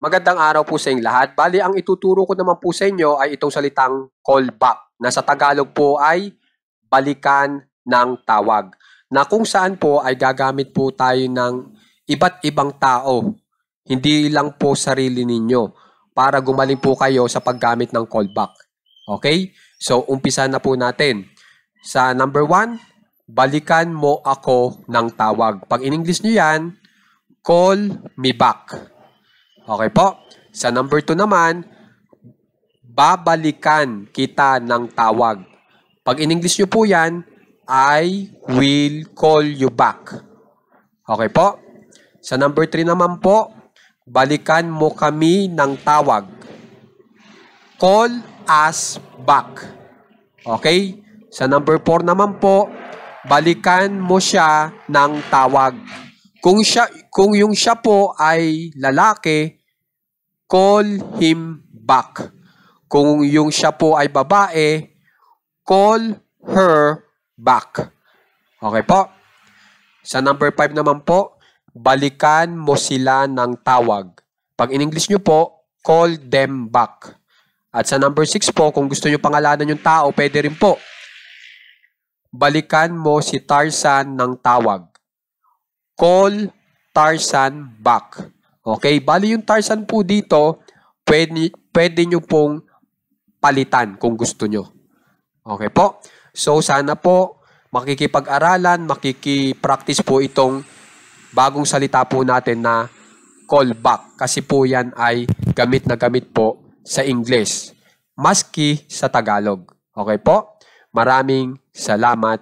Magandang araw po sa inyong lahat. Bali, ang ituturo ko naman po sa inyo ay itong salitang call back na sa Tagalog po ay balikan ng tawag. Na kung saan po ay gagamit po tayo ng iba't ibang tao. Hindi lang po sarili ninyo para gumaling po kayo sa paggamit ng call back. Okay? So, umpisa na po natin. Sa number 1, balikan mo ako ng tawag. Pag in English nyo yan, call me back. Okay po. Sa number 2 naman, babalikan kita ng tawag. Pag in English nyo po yan, I will call you back. Okay po. Sa number 3 naman po, balikan mo kami ng tawag. Call us back. Okay? Sa number 4 naman po, balikan mo siya ng tawag. Kung yung siya po ay lalaki, call him back. Kung yung siya po ay babae, call her back. Okay po? Sa number 5 naman po, balikan mo sila ng tawag. Pag in English nyo po, call them back. At sa number 6 po, kung gusto nyo pangalanan yung tao, pwede rin po. Balikan mo si Tarzan ng tawag. Call Tarzan back. Okay, bali yung Tarzan po dito, pwede nyo pong palitan kung gusto nyo. Okay po? So, sana po makikipag-aralan, makikipractice po itong bagong salita po natin na call back. Kasi po yan ay gamit na gamit po sa English, maski sa Tagalog. Okay po? Maraming salamat